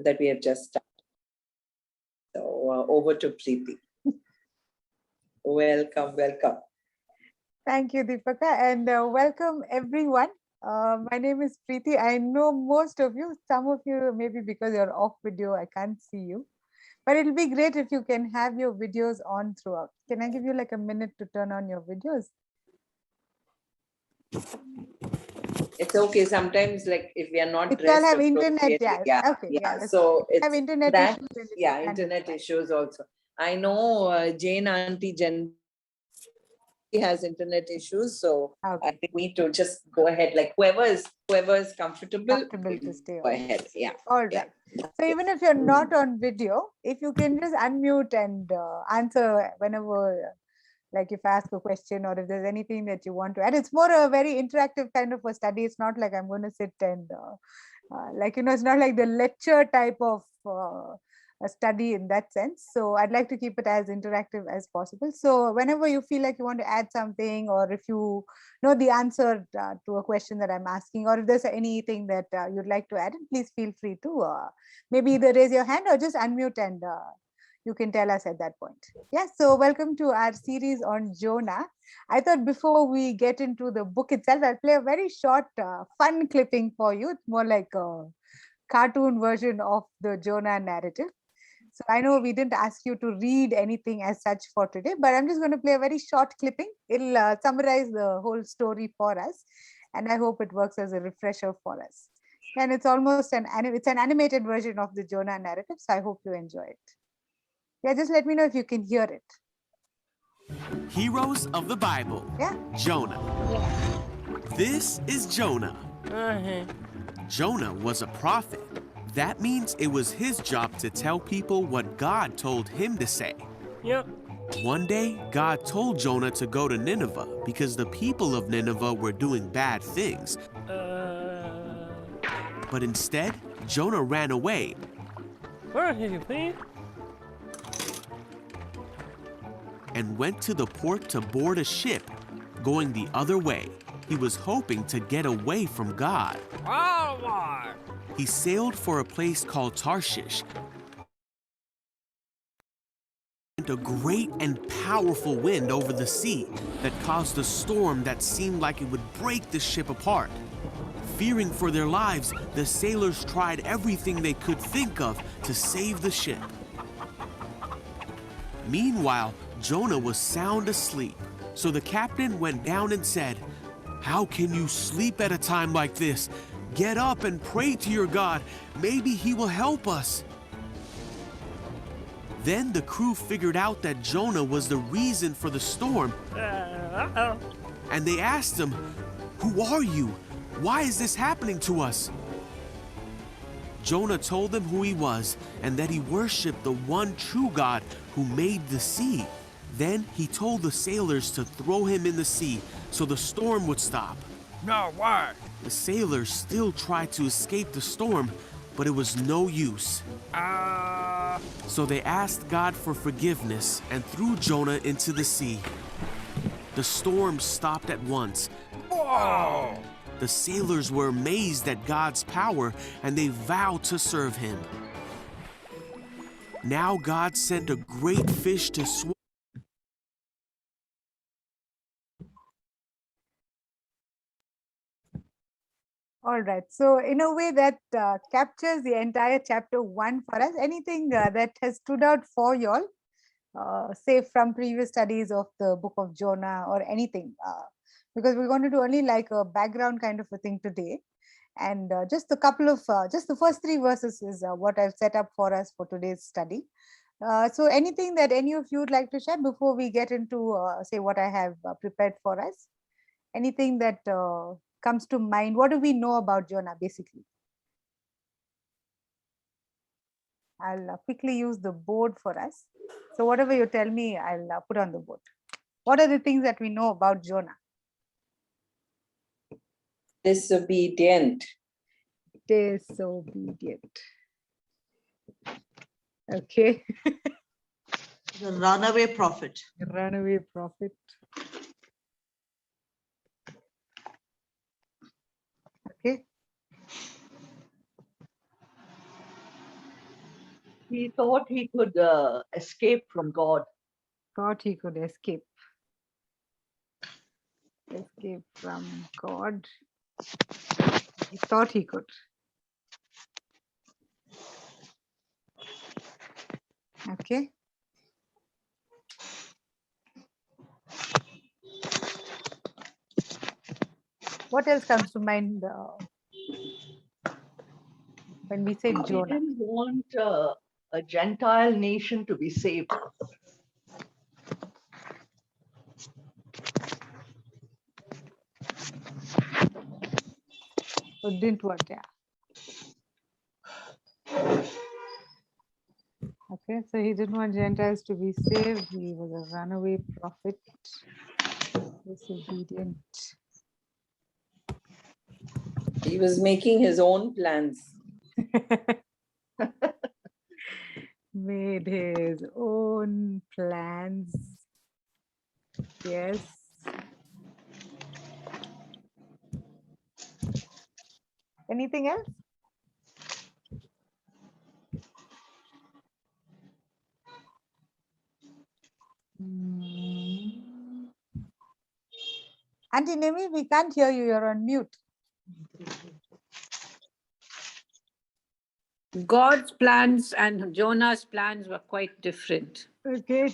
that we have just started. So over to Preethi. Welcome. Thank you, Deepaka, and welcome everyone. My name is Preethi. I know most of you, some of you maybe because you're off video, I can't see you. But it'll be great if you can have your videos on throughout. Can I give you like a minute to turn on your videos? It's okay. Sometimes, like if we are not if dressed, you all have internet, okay, So it's have internet that, issues. internet issues also. I know Jane Auntie Jen has internet issues, so I think we need to just go ahead. Like whoever is comfortable to stay go ahead. Yeah. All right. So even if you're not on video, if you can just unmute and answer whenever, like if I ask a question or if there's anything that you want to add. It's more a very interactive kind of a study. It's not like I'm going to sit and it's not like the lecture type of a study in that sense. So I'd like to keep it as interactive as possible. So whenever you feel like you want to add something, or if you know the answer to a question that I'm asking, or if there's anything that you'd like to add, please feel free to maybe either raise your hand or just unmute and you can tell us at that point. Yeah, so welcome to our series on Jonah. I thought before we get into the book itself, I'll play a very short fun clipping for you. It's more like a cartoon version of the Jonah narrative. So I know we didn't ask you to read anything as such for today, but I'm just going to play a very short clipping. It'll summarize the whole story for us, and I hope it works as a refresher for us. And it's almost an animated version of the Jonah narrative, so I hope you enjoy it. Yeah, just let me know if you can hear it. Heroes of the Bible. Yeah. Jonah. Yeah. This is Jonah. Jonah was a prophet. That means it was his job to tell people what God told him to say. Yep. One day, God told Jonah to go to Nineveh because the people of Nineveh were doing bad things. But instead, Jonah ran away. Where are you, please? And went to the port to board a ship, going the other way. He was hoping to get away from God. He sailed for a place called Tarshish. A great and powerful wind over the sea that caused a storm that seemed like it would break the ship apart. Fearing for their lives, the sailors tried everything they could think of to save the ship. Meanwhile, Jonah was sound asleep, so the captain went down and said, "How can you sleep at a time like this? Get up and pray to your God. Maybe he will help us." Then the crew figured out that Jonah was the reason for the storm. And they asked him, "Who are you? Why is this happening to us?" Jonah told them who he was and that he worshipped the one true God who made the sea. Then he told the sailors to throw him in the sea so the storm would stop. No, why? The sailors still tried to escape the storm, but it was no use. So they asked God for forgiveness and threw Jonah into the sea. The storm stopped at once. Whoa! The sailors were amazed at God's power and they vowed to serve him. Now God sent a great fish to swallow. All right. So in a way that captures the entire chapter 1 for us. Anything that has stood out for you all, say from previous studies of the book of Jonah or anything? Because we're going to do only like a background kind of a thing today. And just a couple of, just the first 3 verses is what I've set up for us for today's study. So anything that any of you would like to share before we get into, say, what I have prepared for us? Anything that comes to mind? What do we know about Jonah, basically? I'll quickly use the board for us. So whatever you tell me, I'll put on the board. What are the things that we know about Jonah? Disobedient. Disobedient. Okay. The runaway prophet. Runaway prophet. Okay. He thought he could escape from God. Thought he could escape. Escape from God. He thought he could. Okay. What else comes to mind when we say He Jonah? didn't want a Gentile nation to be saved. Or didn't want, yeah. Okay, so he didn't want Gentiles to be saved. He was a runaway prophet, disobedient. He was making his own plans. Made his own plans. Yes. Anything else? Auntie Nemi, we can't hear you. You're on mute. God's plans and Jonah's plans were quite different. Okay.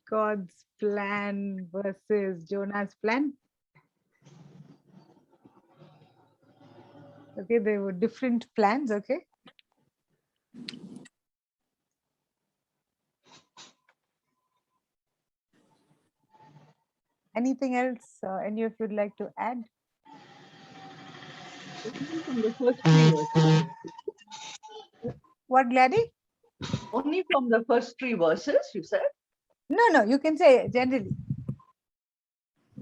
God's plan versus Jonah's plan. Okay, they were different plans. Okay. Anything else any of you would like to add? Only from the first 3 verses. What, Gladys? Only from the first 3 verses, you said? No, you can say generally.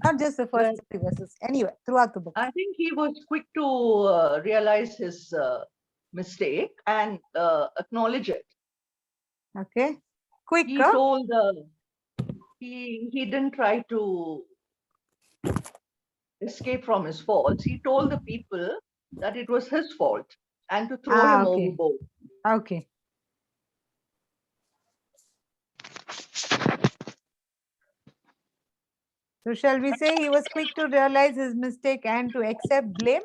Not just the first 3 verses. Anyway, throughout the book. I think he was quick to realize his mistake and acknowledge it. Okay. Quick. He told he didn't try to escape from his faults. He told the people that it was his fault and to throw him okay. overboard. Okay. So shall we say he was quick to realize his mistake and to accept blame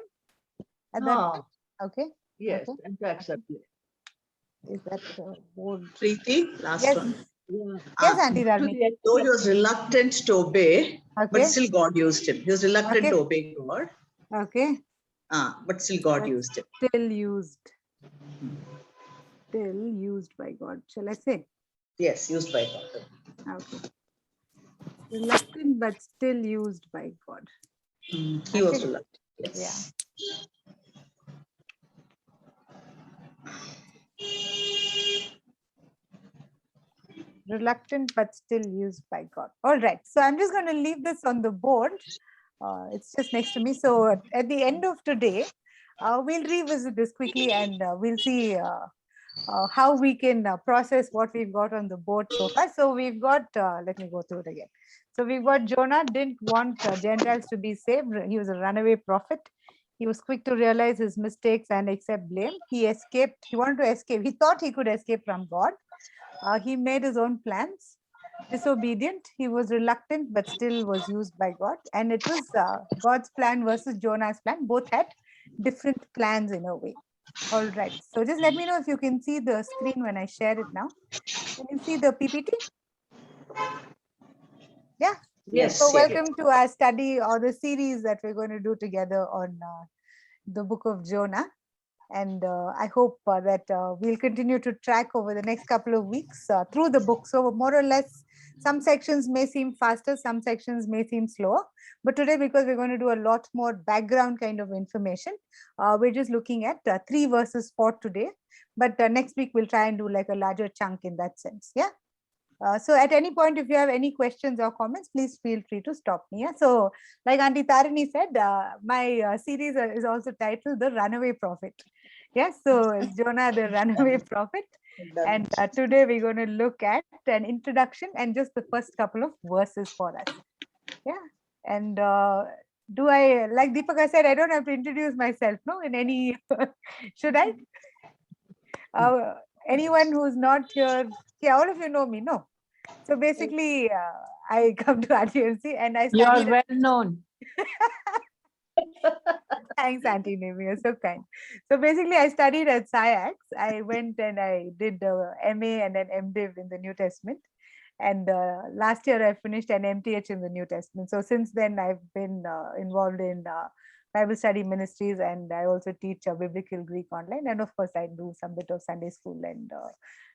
at that Ah, point? Okay. yes, Okay. and to accept it. Is that board? Preethi, last Yes. one. Yeah. Yes, Ah, Auntie To Dharani. the though he was reluctant to obey, but Okay. still God used him. He was reluctant Okay. to obey God, Okay. but still God But used him. Still used. Still used by God. Shall I say? Yes, used by God. Okay. Reluctant but still used by God. He was Okay. reluctant. Yes. Reluctant but still used by God. All right. So I'm just going to leave this on the board. It's just next to me. So at the end of today, we'll revisit this quickly and we'll see how we can process what we've got on the board so far. So we've got, let me go through it again. So we've got Jonah didn't want Gentiles to be saved. He was a runaway prophet. He was quick to realize his mistakes and accept blame. He escaped. He wanted to escape. He thought he could escape from God. He made his own plans. Disobedient. He was reluctant, but still was used by God. And it was God's plan versus Jonah's plan. Both had different plans in a way. All right. So just let me know if you can see the screen when I share it now. Can you see the PPT? Yeah. Yes. So yes. welcome to our study or the series that we're going to do together on the book of Jonah. And I hope that we'll continue to track over the next couple of weeks through the book. So more or less, some sections may seem faster, some sections may seem slower. But today, because we're going to do a lot more background kind of information, we're just looking at 3 verses for today. But next week, we'll try and do like a larger chunk in that sense. Yeah. So at any point, if you have any questions or comments, please feel free to stop me. Yeah? So like Auntie Tarini said, my series is also titled The Runaway Prophet. Yes, so it's Jonah the Runaway Prophet. And today we're going to look at an introduction and just the first couple of verses for us. Yeah. And do I, like Deepika said, I don't have to introduce myself, no, in any, should I? anyone who's not here, yeah, all of you know me, no? So basically, I come to RTMC and I You are studied. well known. Thanks, Auntie Nemi, you're so kind. So basically, I studied at SciAx. I went and I did the MA and then MDiv in the New Testament. And last year, I finished an MTH in the New Testament. So since then, I've been involved in Bible study ministries, and I also teach biblical Greek online. And of course, I do some bit of Sunday school and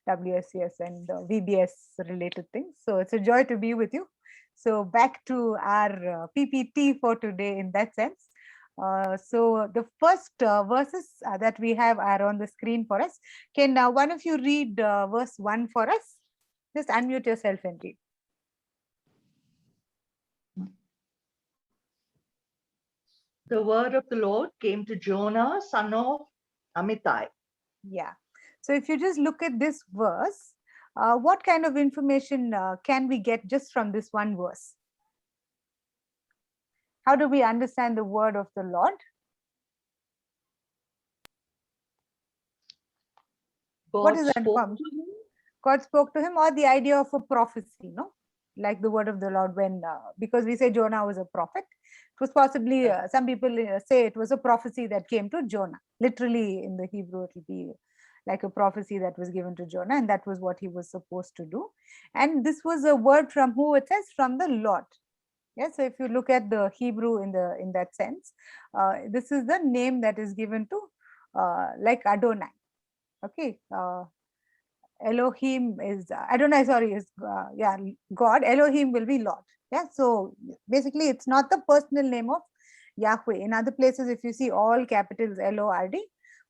WSCS and VBS related things. So it's a joy to be with you. So back to our PPT for today in that sense. So the first verses that we have are on the screen for us. Can one of you read verse 1 for us? Just unmute yourself and read. The word of the Lord came to Jonah, son of Amittai. Yeah. So if you just look at this verse, what kind of information can we get just from this one verse? How do we understand the word of the Lord? What is that spoke from? to him. God spoke to him, or the idea of a prophecy, no? Like the word of the Lord, when because we say Jonah was a prophet. It was possibly some people say it was a prophecy that came to Jonah. Literally in the Hebrew, it will be like a prophecy that was given to Jonah, and that was what he was supposed to do. And this was a word from who? It says from the Lord. Yeah, so if you look at the Hebrew in that sense, this is the name that is given to like Adonai. Okay, Elohim is Adonai, sorry, is yeah, God. Elohim will be Lord. Yeah, so basically it's not the personal name of Yahweh. In other places, if you see all capitals L-O-R-D,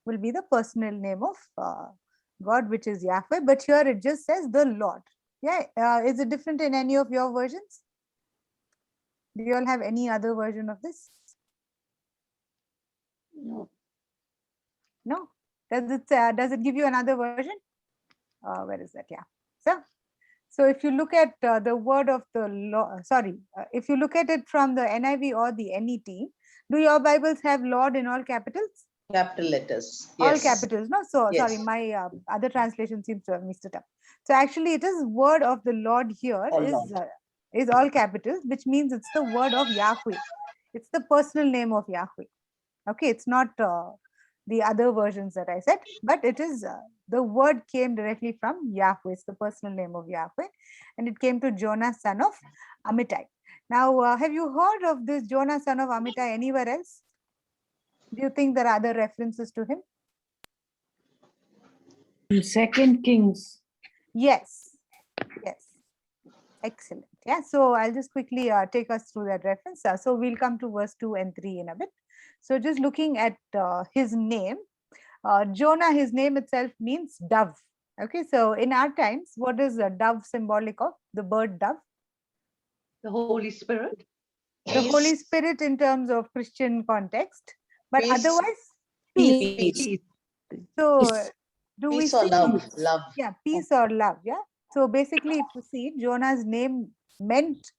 will be the personal name of God, which is Yahweh. But here it just says the Lord. Yeah, is it different in any of your versions? Do you all have any other version of this? No. No. Does it give you another version? Where is that? Yeah. So if you look at the word of the Lord, if you look at it from the NIV or the NET, do your Bibles have Lord in all capitals? Capital letters. All Yes. capitals, no? So Yes. sorry, my other translation seems to have mixed it up. So actually it is word of the Lord here All is all capitals, which means it's the word of Yahweh. It's the personal name of Yahweh. Okay, it's not the other versions that I said, but it is the word came directly from Yahweh. It's the personal name of Yahweh, and it came to Jonah, son of Amittai. Now, have you heard of this Jonah, son of Amittai anywhere else? Do you think there are other references to him? In Second Kings. Yes. Yes. Excellent. Yeah. So I'll just quickly take us through that reference. So we'll come to verse 2 and 3 in a bit. So just looking at his name, Jonah, his name itself means dove. Okay. So in our times, what is a dove symbolic of? The bird dove? The Holy Spirit. The Holy Spirit in terms of Christian context, but Peace. otherwise, Peace. Peace. So do we Peace or see? love? Love. Yeah, peace or love. Yeah. So basically, if you see, Jonah's name meant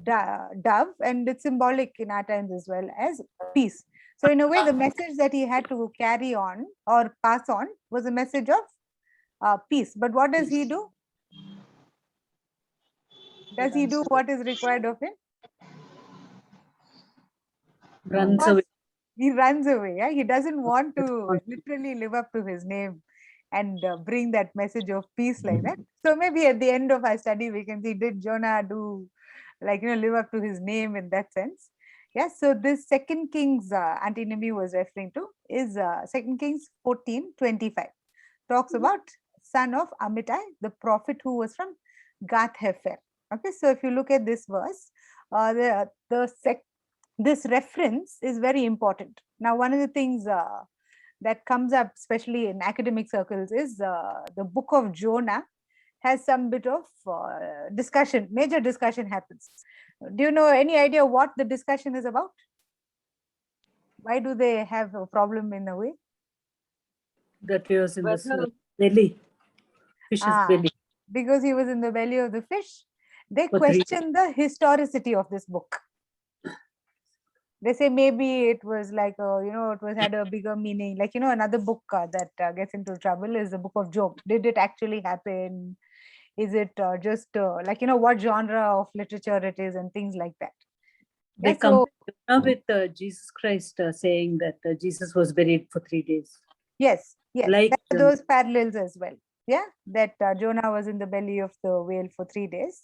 dove, and it's symbolic in our times as well as peace. So in a way, the message that he had to carry on or pass on was a message of peace. But what does he do? Does he do what is required of him? Runs course, away. He runs away. Yeah, he doesn't want to literally live up to his name and bring that message of peace like that. So maybe at the end of our study, we can see, did Jonah do, like, live up to his name in that sense? Yes. So this Second Kings antinomy was referring to is 2 Kings 14:25. Talks about son of Amittai, the prophet who was from Gath Hefer. Okay. So if you look at this verse, this reference is very important. Now, one of the things that comes up, especially in academic circles, is the book of Jonah has some bit of discussion, major discussion happens. Do you know any idea what the discussion is about? Why do they have a problem in a way? That he was in the belly. Fish's belly. Because he was in the belly of the fish. They For 3 question the historicity of this book. They say maybe it was like it was had a bigger meaning. Like another book that gets into trouble is the Book of Job. Did it actually happen? Is it just like what genre of literature it is and things like that? They Yeah, so compare Jonah with Jesus Christ, saying that Jesus was buried for 3 days. yes, Like there are those parallels as well. Yeah, that Jonah was in the belly of the whale for 3 days,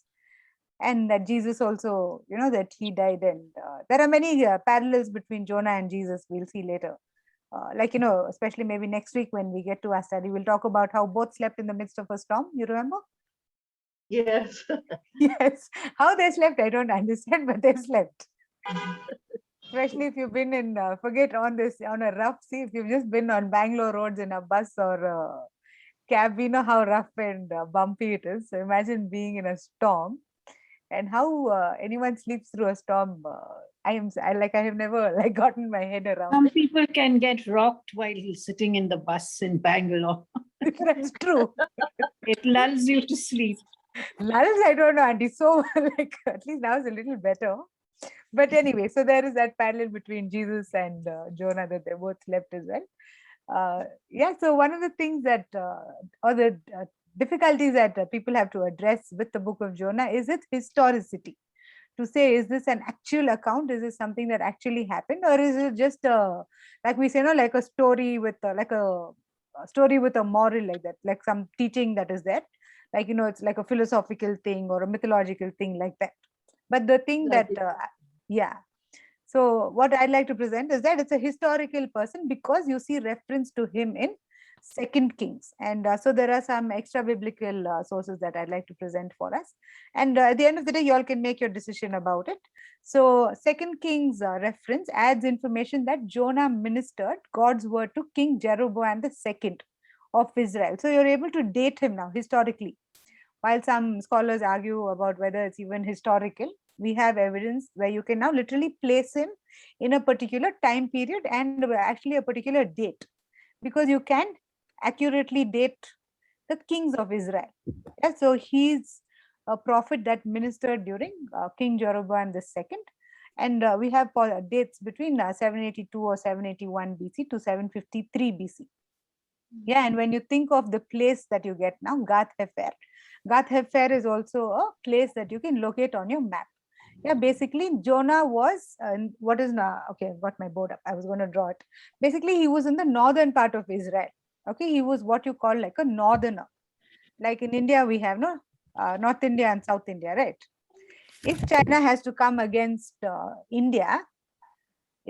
and that Jesus also, that he died. And there are many parallels between Jonah and Jesus. We'll see later. Like, especially maybe next week when we get to our study, we'll talk about how both slept in the midst of a storm. You remember? Yes. Yes. How they slept, I don't understand, but they slept. Especially if you've been in, forget on a rough sea, if you've just been on Bangalore roads in a bus or a cab, we know how rough and bumpy it is. So imagine being in a storm and how anyone sleeps through a storm. I have never like gotten my head around some it. people can get rocked while sitting in the bus in Bangalore. That's true. It lulls you to sleep. Lulls, I don't know, Auntie. So like at least now it's a little better. But anyway, so there is that parallel between Jesus and Jonah, that they both slept as well. Yeah, so one of the things that or the difficulties that people have to address with the book of Jonah is its historicity. To say, is this an actual account? Is this something that actually happened, or is it just like we say, like a story with like a story with a moral, like that, like some teaching that is there, like it's like a philosophical thing or a mythological thing like that. But the thing that yeah, so what I'd like to present is that it's a historical person because you see reference to him in Second Kings. And so there are some extra biblical sources that I'd like to present for us. And at the end of the day, you all can make your decision about it. So Second Kings reference adds information that Jonah ministered God's word to King Jeroboam II of Israel. So you're able to date him now historically. While some scholars argue about whether it's even historical, we have evidence where you can now literally place him in a particular time period and actually a particular date, because you can accurately date the kings of Israel. Yeah, so he's a prophet that ministered during King Jeroboam II. And we have dates between 782 or 781 BC to 753 BC. Yeah, and when you think of the place that you get now, Gath Hefer is also a place that you can locate on your map. Yeah, basically Jonah was what is now, okay, I've got my board up. I was going to draw it. Basically, he was in the northern part of Israel. Okay, he was what you call like a northerner. Like in India, we have North India and South India, right? If China has to come against India,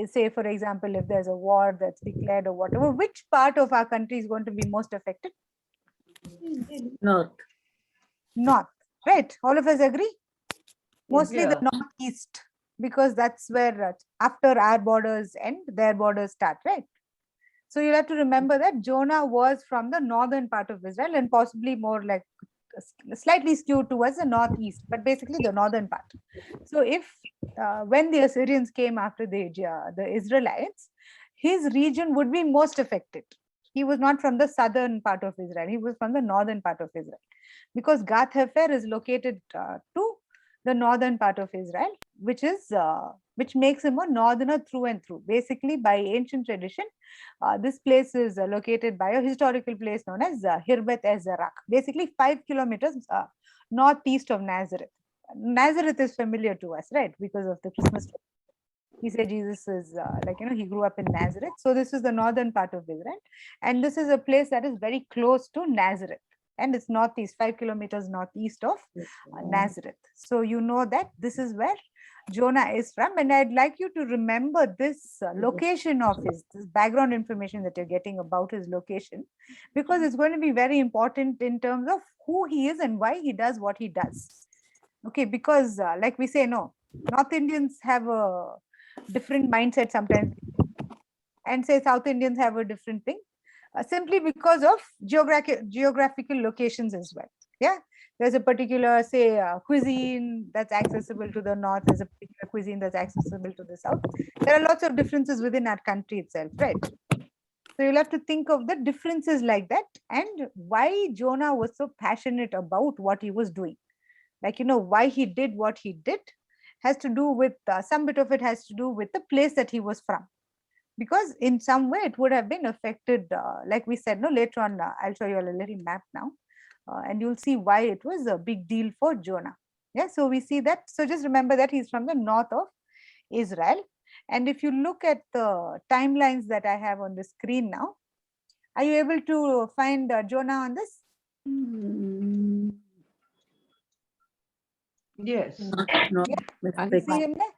say for example, if there's a war that's declared or whatever, which part of our country is going to be most affected? North. North, right? All of us agree? Mostly the Yeah. northeast, because that's where after our borders end, their borders start, right? So you'll have to remember that Jonah was from the northern part of Israel and possibly more like slightly skewed towards the northeast, but basically the northern part. So if when the Assyrians came after the Israelites, his region would be most affected. He was not from the southern part of Israel. He was from the northern part of Israel, because Gath Hefer is located to the northern part of Israel, which makes him a northerner through and through. Basically, by ancient tradition, this place is located by a historical place known as Hirbeth Ezerak, basically 5 kilometers northeast of Nazareth. Nazareth is familiar to us, right? Because of the Christmas story. We say Jesus is he grew up in Nazareth. So this is the northern part of Israel. And this is a place that is very close to Nazareth. And it's northeast, 5 kilometers northeast of Nazareth. So you know that this is where Jonah is from. And I'd like you to remember this location of his, this background information that you're getting about his location, because it's going to be very important in terms of who he is and why he does what he does. Okay, because like we say, no, North Indians have a different mindset sometimes, and say South Indians have a different thing, simply because of geographical locations as well. Yeah, there's a particular, say, cuisine that's accessible to the north, there's a particular cuisine that's accessible to the south. There are lots of differences within our country itself, right? So you'll have to think of the differences like that, and why Jonah was so passionate about what he was doing. Like, why he did what he did, has to do with, some bit of it has to do with the place that he was from. Because in some way it would have been affected, like we said, no, later on, I'll show you a little map now, and you'll see why it was a big deal for Jonah. Yeah, so we see that. So just remember that he's from the north of Israel. And if you look at the timelines that I have on the screen now, are you able to find Jonah on this? Yes. No, You see him there?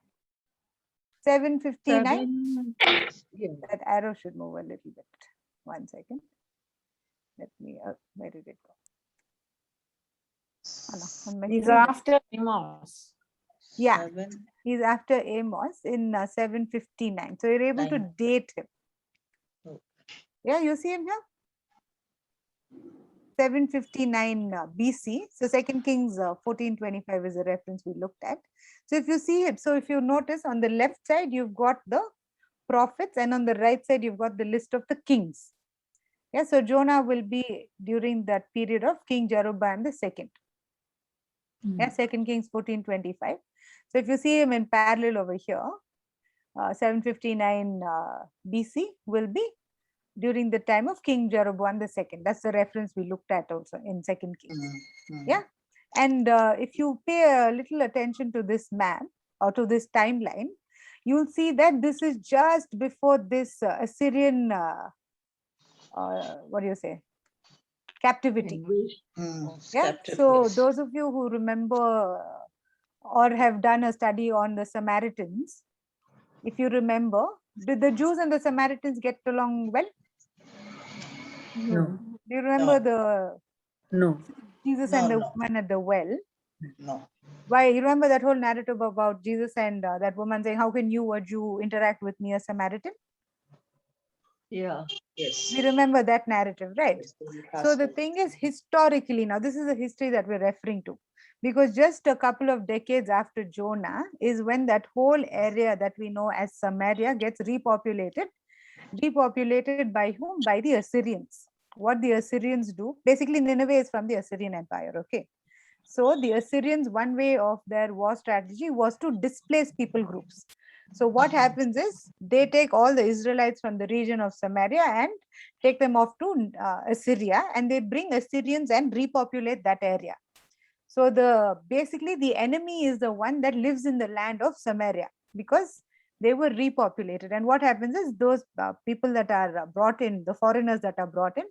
7:59. Yes. That arrow should move a little bit. 1 second. Let me, where did it go? Oh, no, He's after Amos. Yeah, he's after Amos in 7:59. So you're able to Nine. date him. Oh. Yeah, you see him here? 7:59 BC. So 2 Kings 14:25 is a reference we looked at. So if you see it, so if you notice on the left side, you've got the prophets, and on the right side, you've got the list of the kings. Yeah, so Jonah will be during that period of King Jeroboam II. Yeah, 2 Kings 14:25. So if you see him in parallel over here, 7:59 BC will be during the time of King Jeroboam II. That's the reference we looked at also in 2 Kings. Yeah, and if you pay a little attention to this map or to this timeline, you'll see that this is just before this Assyrian, what do you say, captivity. Yeah, so those of you who remember or have done a study on the Samaritans, if you remember, did the Jews and the Samaritans get along well? No. Do you remember the No. Jesus No, and the no. woman at the well? No. Why, you remember that whole narrative about Jesus and that woman saying, how can you, a Jew, interact with me, a Samaritan? Yeah. Yes. We remember that narrative, right? Yes, So the thing is, historically, now this is the history that we're referring to, because just a couple of decades after Jonah is when that whole area that we know as Samaria gets repopulated. Repopulated by whom? By the Assyrians. What the Assyrians do, basically Nineveh is from the Assyrian Empire, okay? So the Assyrians, one way of their war strategy was to displace people groups. So what happens is they take all the Israelites from the region of Samaria and take them off to Assyria, and they bring Assyrians and repopulate that area. So basically the enemy is the one that lives in the land of Samaria, because they were repopulated. And what happens is those people that are brought in, the foreigners that are brought in,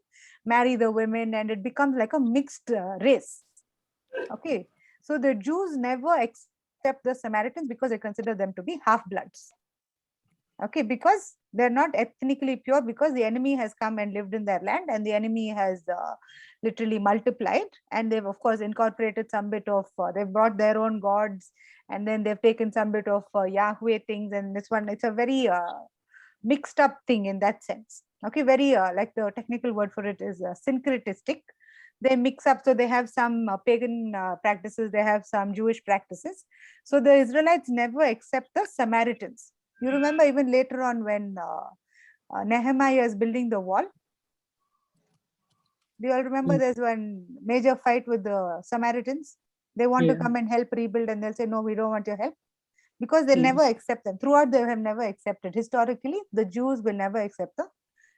marry the women, and it becomes like a mixed race. Okay, so the Jews never accept the Samaritans because they consider them to be half-bloods. Okay, because they're not ethnically pure, because the enemy has come and lived in their land, and the enemy has literally multiplied, and they've of course incorporated some bit of, they've brought their own gods, and then they've taken some bit of Yahweh things, and this one, it's a very mixed up thing in that sense. Okay, very like the technical word for it is syncretistic. They mix up, so they have some pagan practices, they have some Jewish practices. So the Israelites never accept the Samaritans. You remember even later on when Nehemiah is building the wall. Do you all remember there's one major fight with the Samaritans? They want to come and help rebuild, and they'll say, no, we don't want your help, because they'll never accept them. Throughout, they have never accepted. Historically, the Jews will never accept the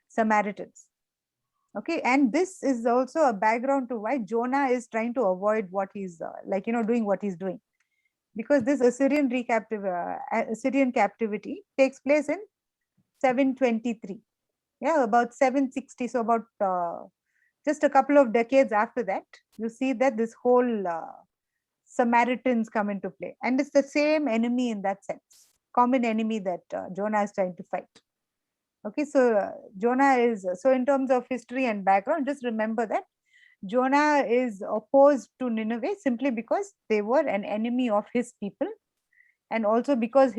Samaritans. Okay, and this is also a background to why Jonah is trying to avoid what he's doing what he's doing, because this Assyrian captivity takes place in 723. Yeah, about 760. So about just a couple of decades after that, you see that this whole Samaritans come into play, and it's the same enemy in that sense, common enemy that Jonah is trying to fight. Okay, so Jonah is, so in terms of history and background, just remember that Jonah is opposed to Nineveh simply because they were an enemy of his people, and also because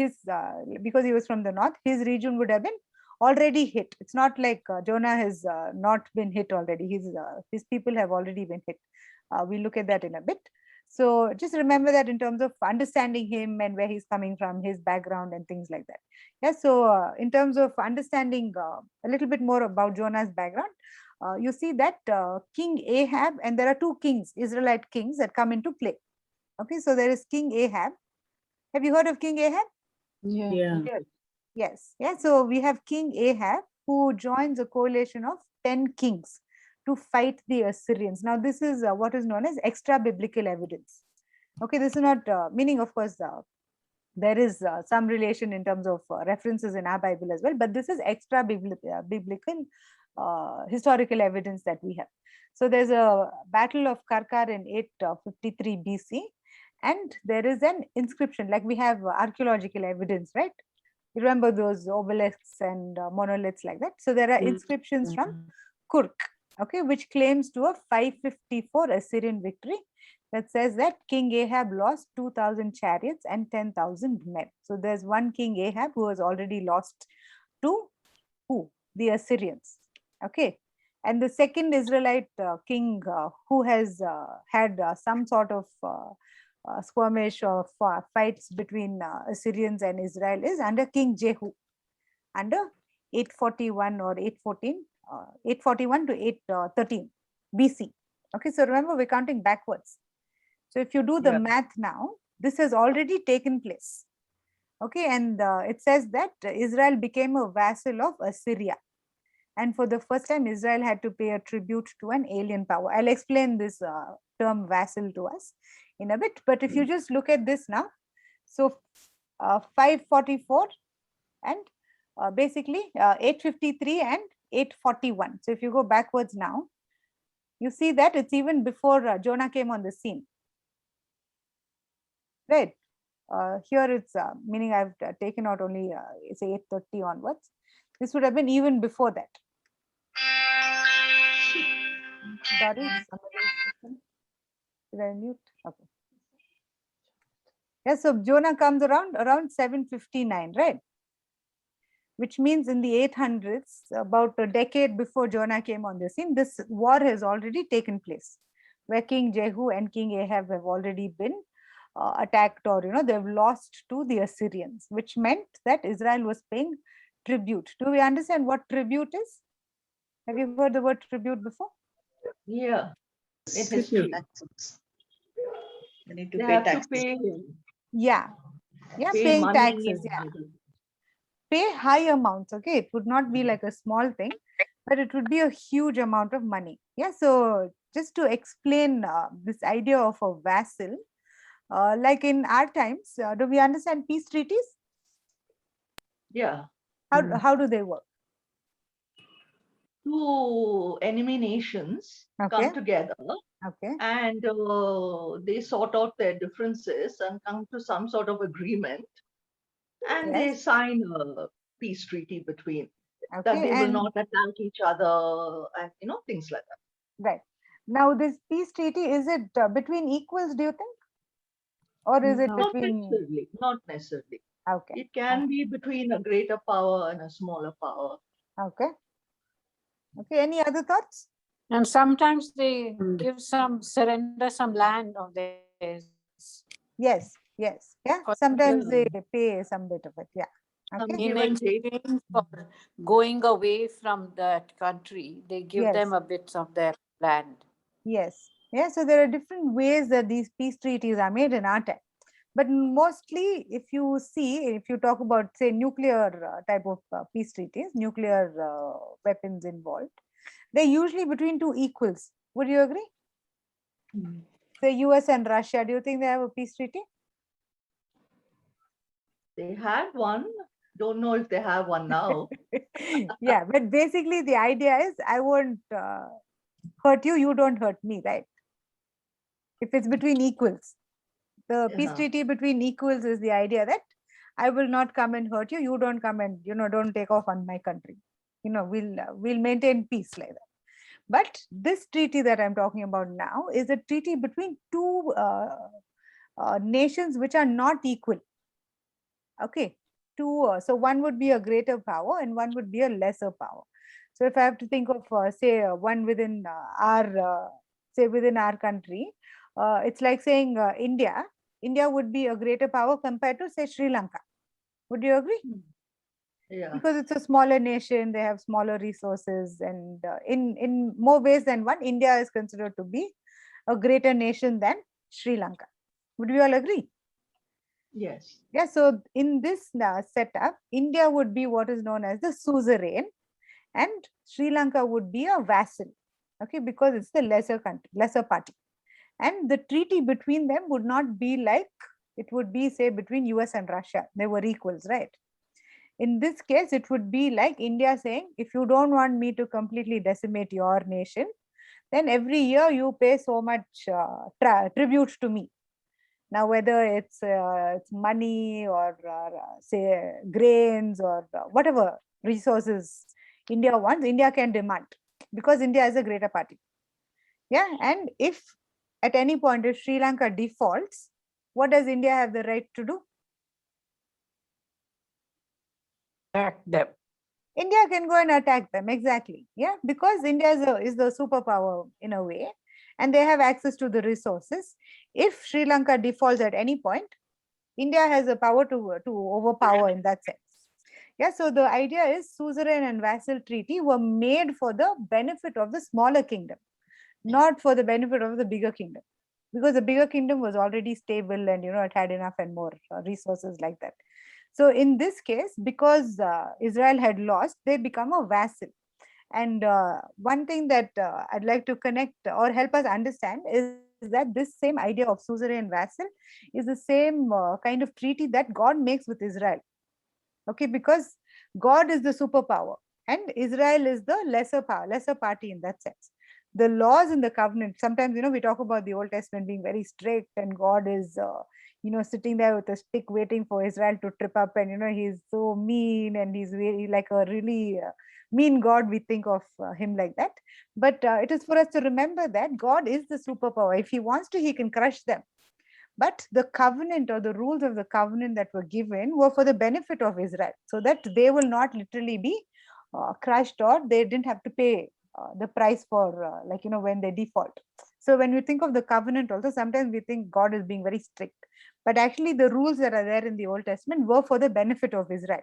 because he was from the north, his region would have been already hit. It's not like Jonah has not been hit already. His people have already been hit. We'll look at that in a bit. So just remember that in terms of understanding him and where he's coming from, his background and things like that. Yeah, so in terms of understanding a little bit more about Jonah's background, you see that King Ahab, and there are two kings, Israelite kings, that come into play. Okay, so there is King Ahab, Have you heard of King Ahab? Yeah. Yes. Yeah. So we have King Ahab who joins a coalition of 10 kings to fight the Assyrians. Now, this is what is known as extra biblical evidence. Okay, this is not meaning, of course, there is some relation in terms of references in our Bible as well, but this is extra biblical historical evidence that we have. So there's a battle of Karkar in 853 BC, and there is an inscription, like we have archaeological evidence, right? You remember those obelisks and monoliths like that. So there are inscriptions from Kurk, okay, which claims to a 554 Assyrian victory that says that King Ahab lost 2,000 chariots and 10,000 men. So there's one King Ahab who has already lost to who? The Assyrians. Okay. And the second Israelite king who has had some sort of skirmish or fights between Assyrians and Israel is under King Jehu, under 841 or 814, 841 to 813 BC. Okay, so remember, we're counting backwards. So if you do the math now, this has already taken place. Okay, and it says that Israel became a vassal of Assyria. And for the first time, Israel had to pay a tribute to an alien power. I'll explain this term vassal to us in a bit. But if you just look at this now, so 544 and basically 853 and 841. So if you go backwards now, you see that it's even before Jonah came on the scene. Right. Here it's meaning I've taken out only say 830 onwards. This would have been even before that. Sorry, did I mute? Okay. Yeah, so Jonah comes around 759, right? Which means in the 800s, about a decade before Jonah came on the scene, this war has already taken place, where King Jehu and King Ahab have already been attacked, or they've lost to the Assyrians, which meant that Israel was paying tribute. Do we understand what tribute is? Have you heard the word tribute before? Yeah, in history. Taxes. They need to They pay have to taxes. pay, Yeah, pay paying money taxes. and Yeah, pay high amounts. Okay, it would not be like a small thing, but it would be a huge amount of money. Yeah, so just to explain this idea of a vassal, like in our times, do we understand peace treaties? Yeah, How do they work? two enemy nations Okay. come together Okay. and they sort out their differences and come to some sort of agreement, and they Yes. sign a peace treaty between that Okay. they will And not attack each other and things like that. right now, this peace treaty, is it between equals? Do you think, or is it Not between? necessarily, not necessarily. Okay. It can be between a greater power and a smaller power. Okay. Okay. Any other thoughts? And sometimes they give surrender some land of theirs. Yes. Yes. Yeah. For- Sometimes they pay some bit of it. Yeah. Some Okay. In give and take. exchange for going away from that country, they give Yes. them a bit of their land. Yes. Yeah. So there are different ways that these peace treaties are made in our time. But mostly, if you talk about, say, nuclear type of peace treaties, nuclear weapons involved, they're usually between two equals. Would you agree? The US and Russia, do you think they have a peace treaty? They had one. Don't know if they have one now. Yeah, but basically the idea is I won't hurt you, you don't hurt me, right? If it's between equals. The peace Yeah. treaty between equals is the idea that I will not come and hurt you, you don't come and don't take off on my country. We'll maintain peace like that. But this treaty that I'm talking about now is a treaty between two nations which are not equal. Okay, so one would be a greater power and one would be a lesser power. So if I have to think of say one within within our country, it's like saying India would be a greater power compared to, say, Sri Lanka. Would you agree? Yeah. Because it's a smaller nation, they have smaller resources, and in more ways than one, India is considered to be a greater nation than Sri Lanka. Would we all agree? Yes. Yeah, so in this setup, India would be what is known as the suzerain, and Sri Lanka would be a vassal. Okay, because it's the lesser country, lesser party. And the treaty between them would not be like it would be, say, between US and Russia. They were equals, right? In this case, it would be like India saying, if you don't want me to completely decimate your nation, then every year you pay so much tribute to me. Now, whether it's money or say grains or whatever resources India wants, India can demand, because India is a greater party. Yeah, and if at any point if Sri Lanka defaults, what does India have the right to do? Attack them. India can go and attack them, exactly. Yeah, because India is the superpower in a way, and they have access to the resources. If Sri Lanka defaults at any point, India has the power to overpower in that sense. Yeah, so the idea is suzerain and vassal treaty were made for the benefit of the smaller kingdom, not for the benefit of the bigger kingdom, because the bigger kingdom was already stable and it had enough and more resources like that. So in this case, because Israel had lost, they become a vassal. And one thing that I'd like to connect or help us understand is that this same idea of suzerain vassal is the same kind of treaty that God makes with Israel. Okay, because God is the superpower and Israel is the lesser power, lesser party in that sense. The laws in the covenant, sometimes we talk about the Old Testament being very strict, and God is sitting there with a stick waiting for Israel to trip up, and he's so mean, and he's very like a really mean God. We think of him like that, but it is for us to remember that God is the superpower. If he wants to, he can crush them. But the covenant or the rules of the covenant that were given were for the benefit of Israel, so that they will not literally be crushed, or they didn't have to pay the price for when they default. So when we think of the covenant also, sometimes we think God is being very strict, but actually the rules that are there in the Old Testament were for the benefit of Israel,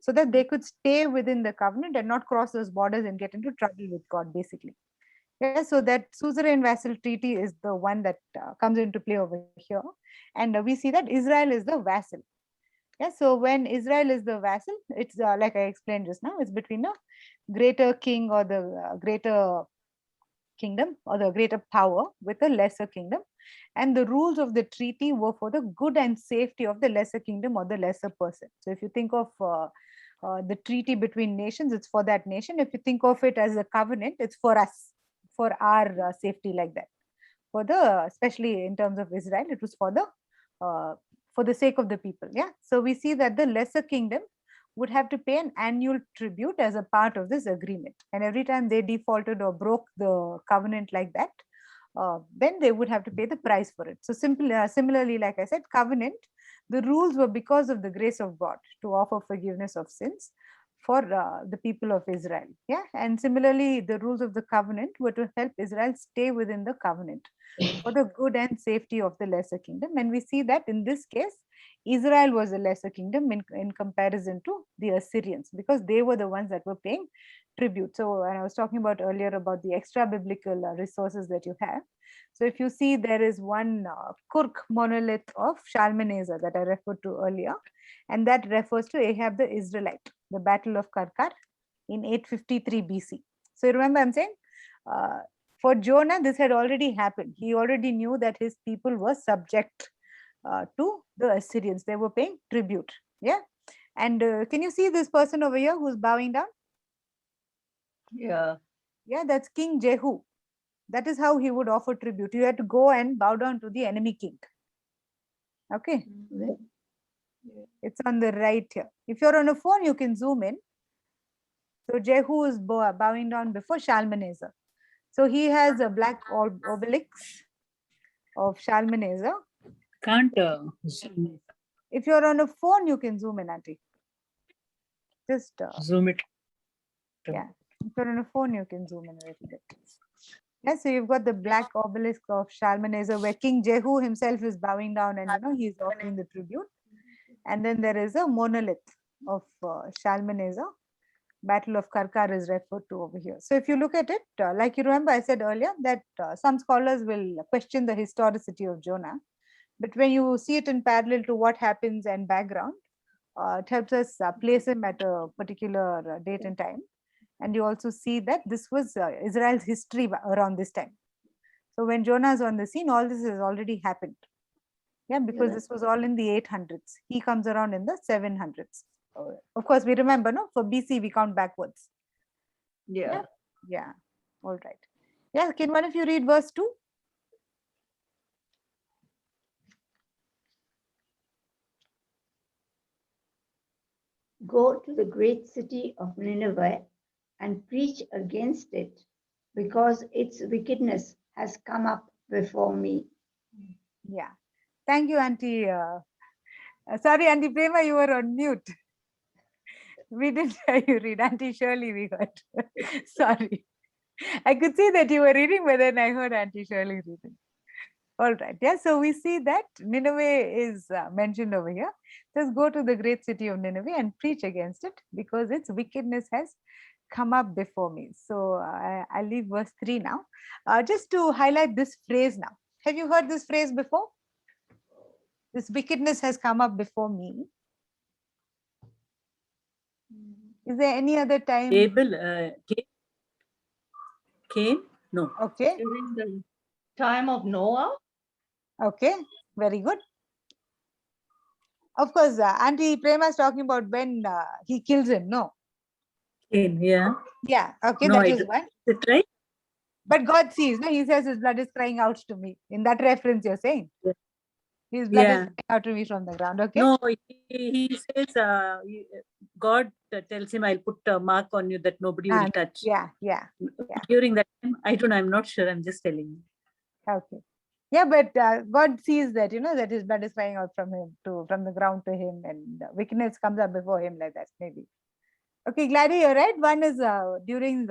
so that they could stay within the covenant and not cross those borders and get into trouble with God, basically. Yeah, so that suzerain vassal treaty is the one that comes into play over here. And we see that Israel is the vassal. Yeah, so when Israel is the vassal, it's like I explained just now, it's between a greater king or the greater kingdom or the greater power with a lesser kingdom. And the rules of the treaty were for the good and safety of the lesser kingdom or the lesser person. So if you think of the treaty between nations, it's for that nation. If you think of it as a covenant, it's for us, for our safety, like that. For the, especially in terms of Israel, it was for the sake of the people. Yeah. So we see that the lesser kingdom would have to pay an annual tribute as a part of this agreement. And every time they defaulted or broke the covenant like that, then they would have to pay the price for it. So similarly, like I said, covenant, the rules were because of the grace of God to offer forgiveness of sins for the people of Israel. Yeah. And similarly, the rules of the covenant were to help Israel stay within the covenant for the good and safety of the lesser kingdom. And we see that in this case, Israel was a lesser kingdom in comparison to the Assyrians, because they were the ones that were paying tribute. So when I was talking about earlier about the extra biblical resources that you have. So if you see, there is one Kurk monolith of Shalmaneser that I referred to earlier, and that refers to Ahab the Israelite, the Battle of Karkar in 853 BC. So you remember I'm saying, for Jonah, this had already happened. He already knew that his people were subject to the Assyrians. They were paying tribute. Yeah. And can you see this person over here who's bowing down? Yeah. Yeah, that's King Jehu. That is how he would offer tribute. You had to go and bow down to the enemy king. Okay. It's on the right here. If you're on a phone, you can zoom in. So Jehu is bowing down before Shalmaneser. So he has a black obelix of Shalmaneser. Can't If you're on a phone, you can zoom in, Auntie. Just zoom it. yeah. If you're on a phone, you can zoom in a little bit. Yeah, so you've got the black obelisk of Shalmaneser, where King Jehu himself is bowing down and he's offering the tribute. And then there is a monolith of Shalmaneser. Battle of Karkar is referred to over here. So if you look at it, like you remember I said earlier that some scholars will question the historicity of Jonah, But when you see it in parallel to what happens and background, it helps us place him at a particular date and time. And you also see that this was Israel's history around this time. So when Jonah is on the scene, all this has already happened. Yeah, because Yeah. this was all in the 800s. He comes around in the 700s. Of course, we remember, no? For BC, we count backwards. Yeah. Yeah. All right. Yeah, can one of you read verse 2? Go to the great city of Nineveh and preach against it, because its wickedness has come up before me. Yeah. Thank you, Auntie. Sorry, Auntie Prema, you were on mute. We didn't hear you read. Auntie Shirley, we heard. Sorry. I could see that you were reading, but then I heard Auntie Shirley reading. All right. Yeah. So we see that Nineveh is mentioned over here. Just go to the great city of Nineveh and preach against it, because its wickedness has come up before me. So I'll leave verse 3 now. Just to highlight this phrase now. Have you heard this phrase before? This wickedness has come up before me. Is there any other time? Abel came? No. Okay. During the time of Noah. Okay. Very good. Of course, Auntie Prema is talking about when he kills him. No. Cain, yeah. Yeah. Okay. No, That I is don't- one. Is it right? But God sees. No, he says his blood is crying out to me. In that reference, you're saying Yeah. his blood is Yeah. crying out to me from the ground. Okay. No, he says, God tells him, I'll put a mark on you that nobody will touch. Yeah. Yeah. During that time, I don't know, I'm not sure, I'm just telling you. Okay. Yeah, but God sees that, that his blood is crying out from the ground to him, and wickedness comes up before him like that, maybe. Okay, Gladys, you're right. One is during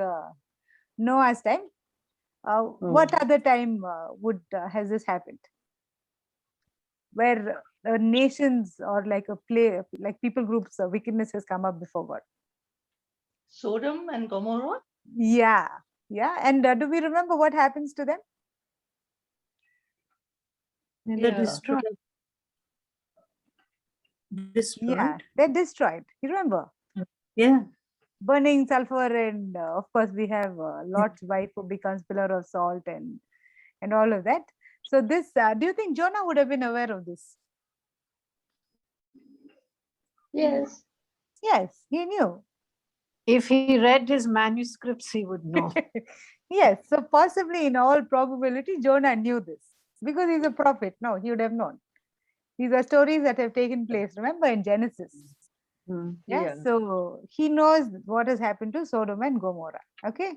Noah's time. What other time has this happened? Where nations or like people groups, wickedness has come up before God. Sodom and Gomorrah. Yeah, yeah. And do we remember what happens to them? They're destroyed. Yeah, they're destroyed. You remember? Yeah. Burning sulfur, and of course we have Lot's wife who becomes pillar of salt, and all of that. So this, do you think Jonah would have been aware of this? Yes. Yes, he knew. If he read his manuscripts, he would know. Yes, so possibly in all probability, Jonah knew this because he's a prophet. No, he would have known. These are stories that have taken place, remember, in Genesis. Yeah, so he knows what has happened to Sodom and Gomorrah. Okay,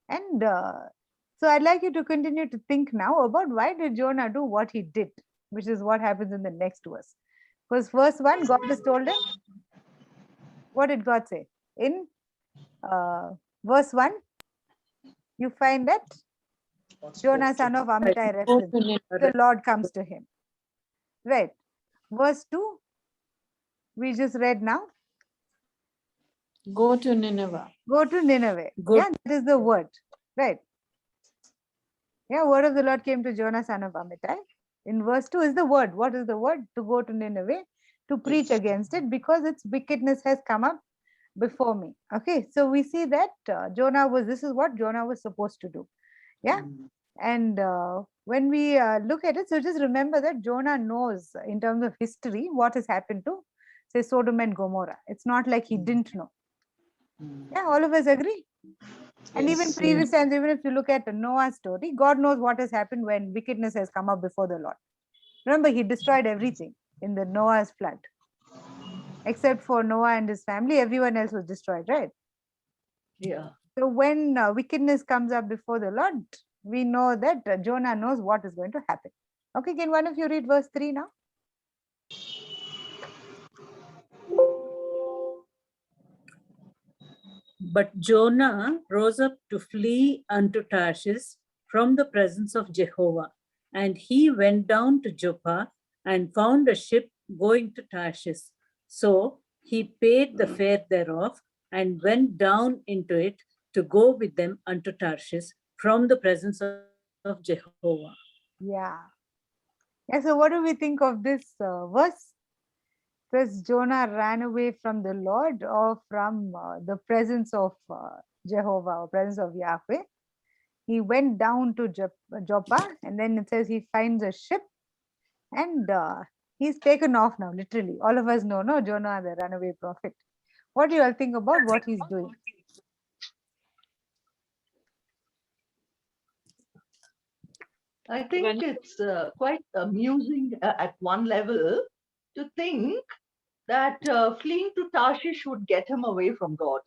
and so I'd like you to continue to think now about why did Jonah do what he did, which is what happens in the next verse. Because verse 1, God has told him. What did God say? In verse 1, you find that Jonah, son of Amittai, reference. The Lord comes to him. Right. Verse 2, we just read now. Go to Nineveh. Go to Nineveh. Yeah, that is the word. Right. Yeah, word of the Lord came to Jonah, son of Amittai. In verse 2 is the word. What is the word? To go to Nineveh, to preach against it, because its wickedness has come up before me. Okay, so we see that this is what Jonah was supposed to do. Yeah. And when we look at it, so just remember that Jonah knows in terms of history what has happened to, say, Sodom and Gomorrah. It's not like he didn't know. Yeah, all of us agree. And even previous times, even if you look at Noah's story, God knows what has happened when wickedness has come up before the Lord. Remember, he destroyed everything in the Noah's flood. Except for Noah and his family, everyone else was destroyed, right? Yeah. So when wickedness comes up before the Lord, we know that Jonah knows what is going to happen. Okay, can one of you read verse 3 now? But Jonah rose up to flee unto Tarshish from the presence of Jehovah. And he went down to Joppa and found a ship going to Tarshish. So he paid the fare thereof and went down into it to go with them unto Tarshish from the presence of Jehovah. Yeah. Yeah, so what do we think of this verse? Says Jonah ran away from the Lord or from the presence of Jehovah or presence of Yahweh. He went down to Joppa, and then it says he finds a ship and he's taken off now, literally. All of us know, no, Jonah, the runaway prophet. What do you all think about what he's doing? I think it's quite amusing at one level to think that fleeing to Tarshish would get him away from God.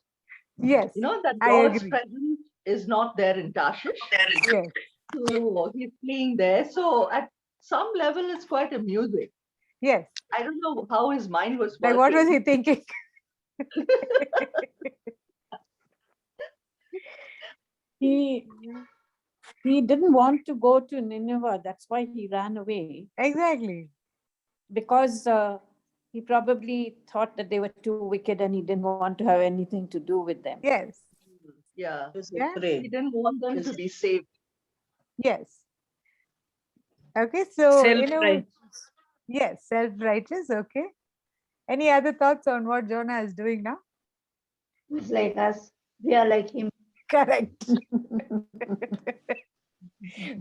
Yes, You know, that I God's agree. presence is not there in Tarshish. Yes, So he's fleeing there. So at some level, it's quite amusing. yes. I don't know how his mind was Like, working. what was he thinking? He didn't want to go to Nineveh. That's why he ran away. Exactly. Because he probably thought that they were too wicked and he didn't want to have anything to do with them. Yes. Yeah. He Yeah. afraid. He didn't want them to be saved. Yes. Okay, so Self-righteous. yes, self-righteous. Okay. Any other thoughts on what Jonah is doing now? He's like us. We are like him. Correct.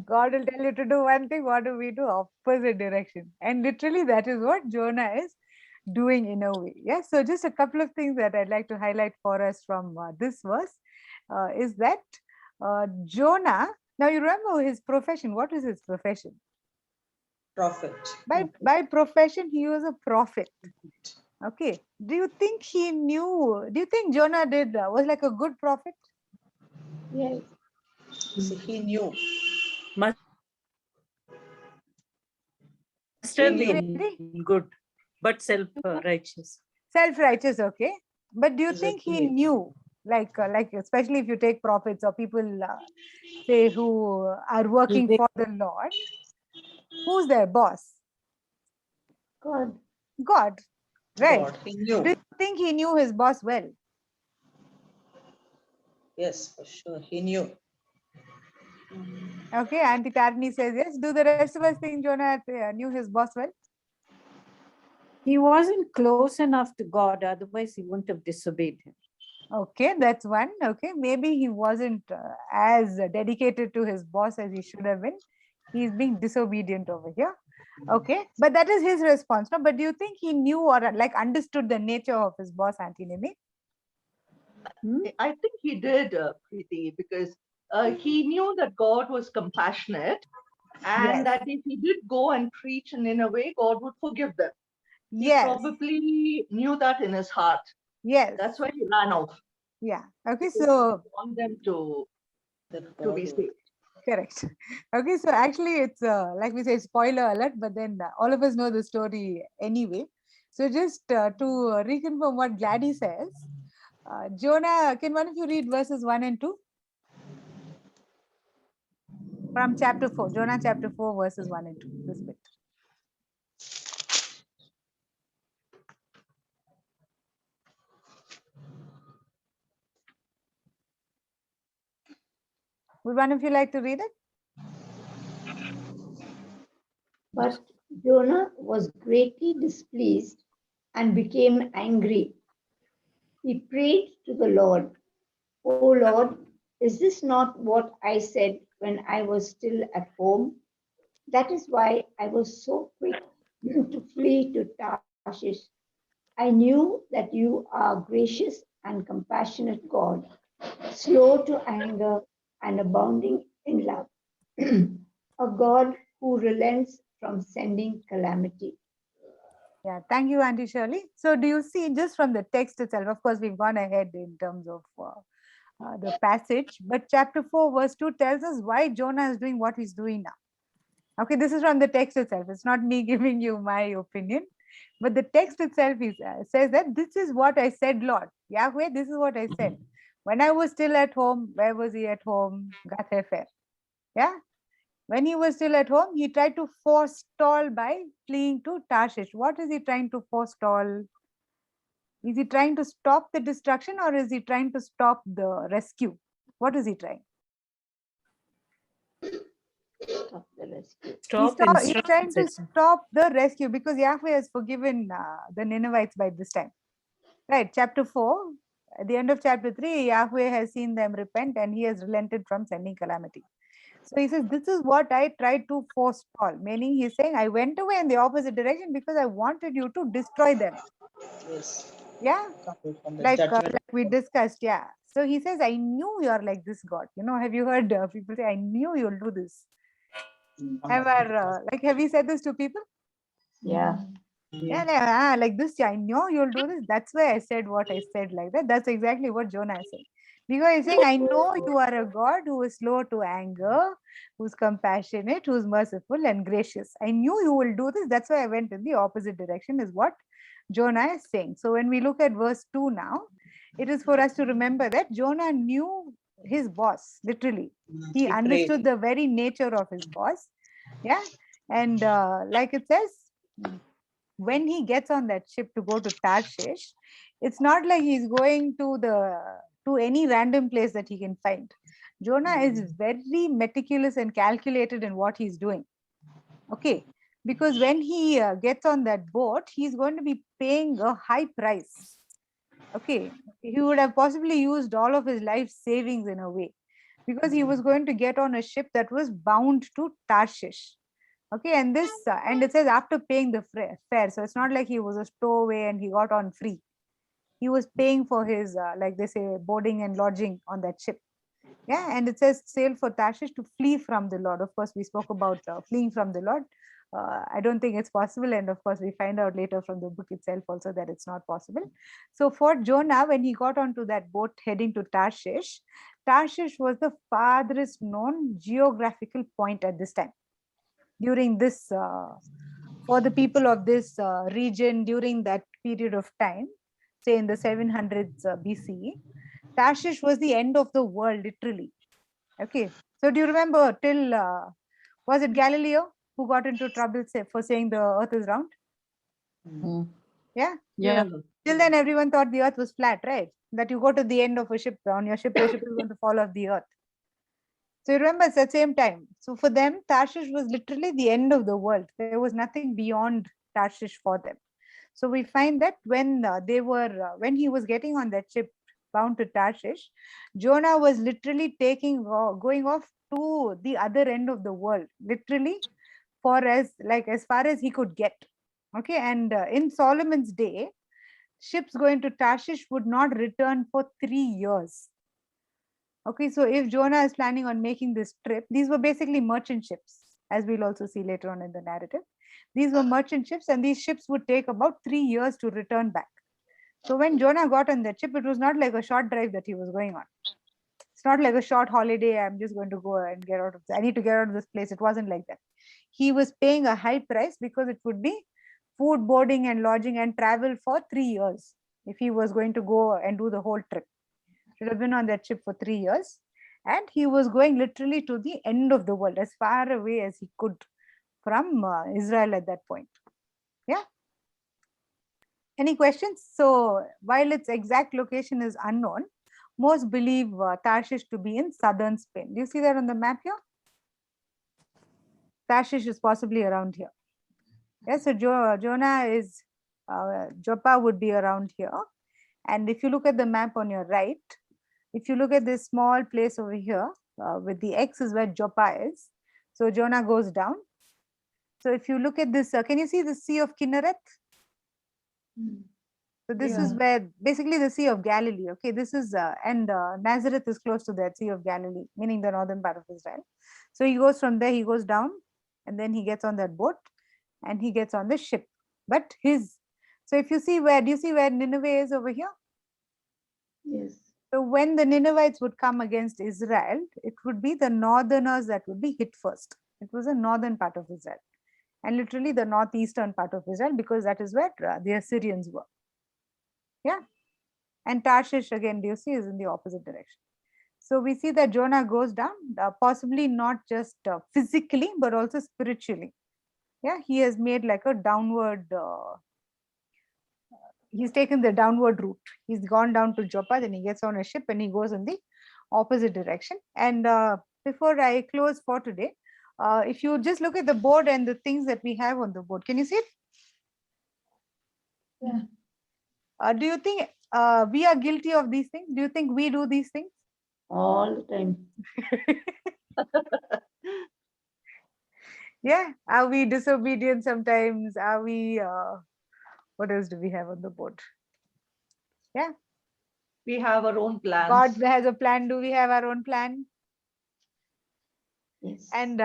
God will tell you to do one thing. What do we do? Opposite direction. And literally, that is what Jonah is doing in a way. Yes. So, just a couple of things that I'd like to highlight for us from this verse is that Jonah. Now, you remember his profession. What is his profession? Prophet. By profession, he was a prophet. Okay. Do you think he knew? Do you think Jonah was like a good prophet? Yes. So he knew. Must He have knew. been good, but self-righteous. Self-righteous, okay. But do you think he Exactly. knew, like especially if you take prophets or people say who are working They- for the Lord, who's their boss? God. God, right? God. He knew. Do you think he knew his boss well? Yes, for sure. He knew. Okay, Auntie Tarni says yes. Do the rest of us think Jonah knew his boss well? He wasn't close enough to God, otherwise he wouldn't have disobeyed him. Okay, that's one. Okay, maybe he wasn't as dedicated to his boss as he should have been. He's being disobedient over here. Okay, but that is his response. No, but do you think he knew or like understood the nature of his boss, Auntie Nimi? I think he did, Preethi, because he knew that God was compassionate and Yes. that if he did go and preach in a way, God would forgive them. He Yes. probably knew that in his heart. Yes. That's why he ran off. Yeah. Okay. He So want them to be saved. correct. Okay. So actually, it's like we say, spoiler alert. But then all of us know the story anyway. So just to reconfirm what Gladys says, Jonah, can one of you read verses 1 and 2 from chapter 4? Jonah chapter 4, verses 1 and 2. This bit. Would one of you like to read it? But Jonah was greatly displeased and became angry. He prayed to the Lord, "O Lord, is this not what I said when I was still at home? That is why I was so quick to flee to Tarshish. I knew that you are gracious and compassionate God, slow to anger and abounding in love, a God who relents from sending calamity." Yeah, thank you, Auntie Shirley. So do you see just from the text itself, of course, we've gone ahead in terms of the passage, but chapter 4, verse 2 tells us why Jonah is doing what he's doing now. Okay, this is from the text itself. It's not me giving you my opinion, but the text itself says that this is what I said, Lord. Yahweh, this is what I said. When I was still at home, where was he at home? Gath-hefer. Yeah. When he was still at home, he tried to forestall by fleeing to Tarshish. What is he trying to forestall? Is he trying to stop the destruction or is he trying to stop the rescue? What is he trying? Stop the rescue. Stop He's trying to stop the rescue because Yahweh has forgiven the Ninevites by this time. Right, chapter 4, at the end of chapter 3, Yahweh has seen them repent and he has relented from sending calamity. So he says, this is what I tried to forestall, meaning he's saying, I went away in the opposite direction because I wanted you to destroy them. Yes. Yeah, From the like judgment. we discussed. Yeah. So he says, I knew you're like this God. You know, have you heard people say, I knew you'll do this? Have you said this to people? Yeah. Yeah, like this. I know you'll do this. That's why I said what I said like that. That's exactly what Jonah is saying. Because he's saying, I know you are a God who is slow to anger, who's compassionate, who's merciful and gracious. I knew you will do this. That's why I went in the opposite direction, is what Jonah is saying. So when we look at verse 2 now, it is for us to remember that Jonah knew his boss, literally. He understood the very nature of his boss. Yeah. And like it says, when he gets on that ship to go to Tarshish, it's not like he's going to any random place that he can find. Jonah is very meticulous and calculated in what he's doing. Okay, because when he gets on that boat, he's going to be paying a high price. Okay, he would have possibly used all of his life savings in a way, because he was going to get on a ship that was bound to Tarshish. Okay, and and it says after paying the fare, so it's not like he was a stowaway and he got on free. He was paying for his, like they say, boarding and lodging on that ship. Yeah, and it says sail for Tarshish to flee from the Lord. Of course, we spoke about fleeing from the Lord. I don't think it's possible, and of course, we find out later from the book itself also that it's not possible. So for Jonah, when he got onto that boat heading to Tarshish, Tarshish was the farthest known geographical point at this time. During this, for the people of this region during that period of time, say in the 700s BCE, Tarshish was the end of the world, literally. Okay, so do you remember till, was it Galileo who got into trouble for saying the earth is round? Yeah? Yeah. Till then, everyone thought the earth was flat, right? That you go to the end of a ship, on your ship, the ship is going to fall off the earth. So you remember, it's the same time. So for them, Tarshish was literally the end of the world. There was nothing beyond Tarshish for them. So we find that when when he was getting on that ship bound to Tarshish, Jonah was literally going off to the other end of the world, literally for as far as he could get. Okay, and in Solomon's day, ships going to Tarshish would not return for 3 years. Okay, so if Jonah is planning on making this trip, these were basically merchant ships, as we'll also see later on in the narrative. These were merchant ships, and these ships would take about 3 years to return back. So when Jonah got on that ship, it was not like a short drive that he was going on. It's not like a short holiday. I'm just going to go and get out of this. I need to get out of this place. It wasn't like that. He was paying a high price because it would be food, boarding, and lodging and travel for 3 years if he was going to go and do the whole trip. Should have been on that ship for 3 years, and he was going literally to the end of the world, as far away as he could from Israel at that point. Yeah. Any questions? So while its exact location is unknown, most believe Tarshish to be in southern Spain. Do you see that on the map here? Tarshish is possibly around here. Yes, so Jonah is, Joppa would be around here. And if you look at the map on your right, if you look at this small place over here, with the X is where Joppa is. So Jonah goes down. So if you look at this, can you see the Sea of Kinneret? So this is where basically the Sea of Galilee. Okay, this is, and Nazareth is close to that Sea of Galilee, meaning the northern part of Israel. So he goes from there, he goes down, and then he gets on that boat and he gets on the ship. But so if you see do you see where Nineveh is over here? Yes. So when the Ninevites would come against Israel, it would be the northerners that would be hit first. It was the northern part of Israel, and literally the northeastern part of Israel, because that is where the Assyrians were. Yeah. And Tarshish, again, do you see, is in the opposite direction. So we see that Jonah goes down, possibly not just physically, but also spiritually. Yeah, he has made like a downward, he's taken the downward route. He's gone down to Joppa, then he gets on a ship and he goes in the opposite direction. And before I close for today, If you just look at the board and the things that we have on the board, can you see it? Yeah. Do you think we are guilty of these things? Do you think we do these things? All the time. Yeah. Are we disobedient sometimes? Are we, what else do we have on the board? Yeah. We have our own plans. God has a plan. Do we have our own plan? Yes. And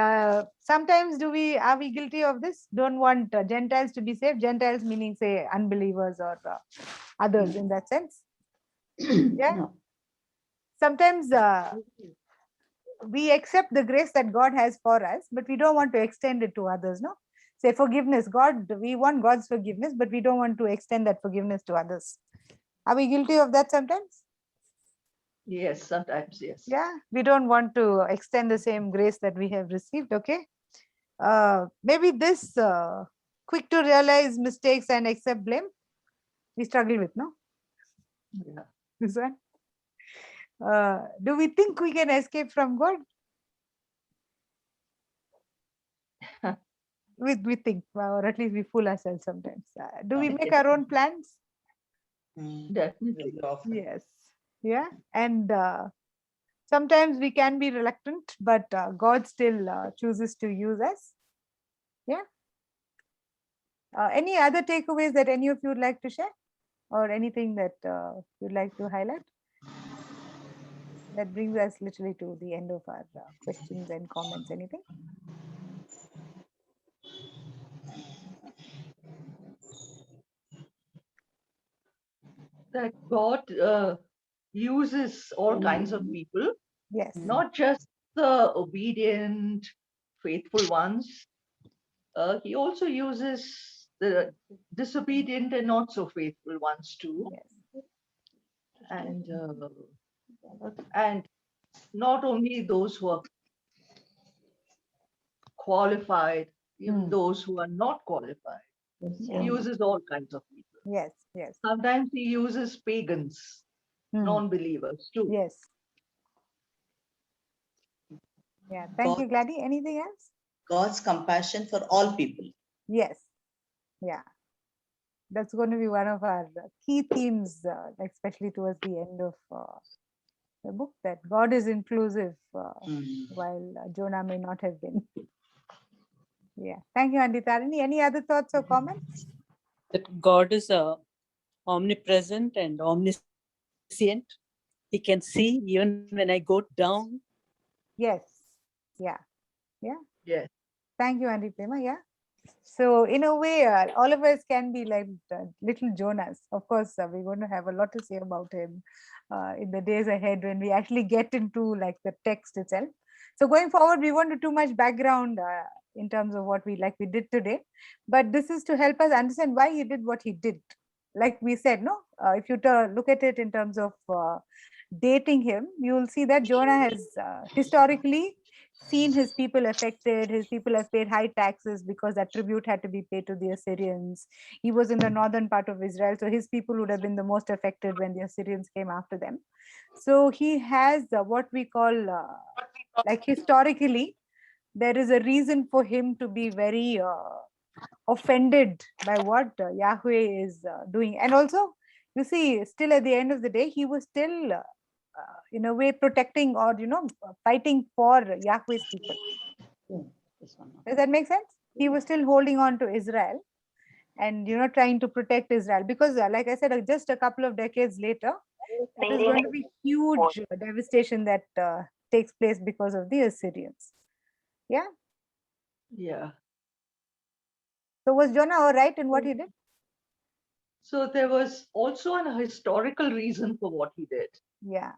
sometimes are we guilty of this? Don't want Gentiles to be saved. Gentiles meaning say unbelievers or others in that sense. Yeah. No. Sometimes we accept the grace that God has for us, but we don't want to extend it to others. No, say forgiveness. We want God's forgiveness, but we don't want to extend that forgiveness to others. Are we guilty of that sometimes? Yes, sometimes, yes. Yeah, we don't want to extend the same grace that we have received. Okay. Maybe this quick to realize mistakes and accept blame, we struggle with, no? Yeah. This one. Do we think we can escape from God? We think, or at least we fool ourselves sometimes. Do we make our own plans? Definitely. Very often. Yes. Yeah. And sometimes we can be reluctant, but God still chooses to use us. Yeah. Any other takeaways that any of you would like to share, or anything that you'd like to highlight? That brings us literally to the end of our questions and comments. Anything? That God uses all kinds of people, Yes. not just the obedient, faithful ones. He also uses the disobedient and not so faithful ones too. Yes. And not only those who are qualified, even those who are not qualified. Yeah. He uses all kinds of people. Yes. Yes. Sometimes he uses pagans, non-believers too. Yes. Yeah. Thank you, Gladys. Anything else? God's compassion for all people. Yes. Yeah. That's going to be one of our key themes, especially towards the end of the book, that God is inclusive while Jonah may not have been. Yeah. Thank you, Auntie Tarini. Any other thoughts or comments? That God is omnipresent and omniscient. He can see even when I go down. Yes. Yeah. Yeah. Yes. Thank you, Auntie Prema. Yeah. So in a way, all of us can be like little Jonas. Of course, we're going to have a lot to say about him in the days ahead when we actually get into like the text itself. So going forward, we won't do too much background in terms of what we did today, but this is to help us understand why he did what he did. Like we said, no, if you look at it in terms of dating him, you will see that Jonah has historically seen his people affected. His people have paid high taxes because that tribute had to be paid to the Assyrians. He was in the northern part of Israel, so his people would have been the most affected when the Assyrians came after them. So he has what we call like historically, there is a reason for him to be very offended by what Yahweh is doing. And also, you see, still at the end of the day, he was still in a way protecting or fighting for Yahweh's people. Does that make sense? He was still holding on to Israel and trying to protect Israel, because like I said, just a couple of decades later, there is going to be huge devastation that takes place because of the Assyrians. Yeah. Yeah. So was Jonah all right in what he did? So there was also a historical reason for what he did. Yeah.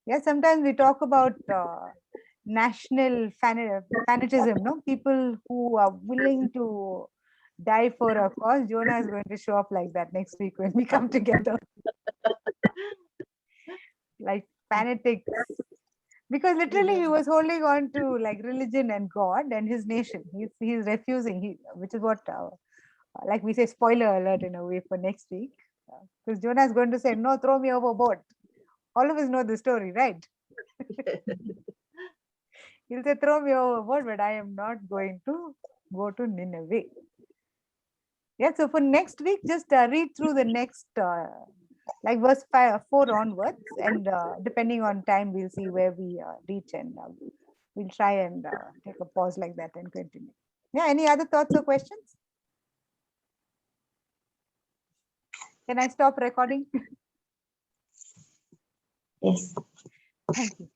Yeah, sometimes we talk about national fanatism, no? People who are willing to die for a cause. Jonah is going to show up like that next week when we come together. Like fanatics. Because literally he was holding on to like religion and God and his nation. He's refusing, which is what, like we say, spoiler alert in a way for next week. Because Jonah is going to say, no, throw me overboard. All of us know the story, right? He'll say, throw me overboard, but I am not going to go to Nineveh. Yeah, so for next week, just read through the next, like verse 4 onwards, and depending on time, we'll see where we reach, and we'll try and take a pause like that and continue. Yeah, any other thoughts or questions? Can I stop recording? Yes. Thank you.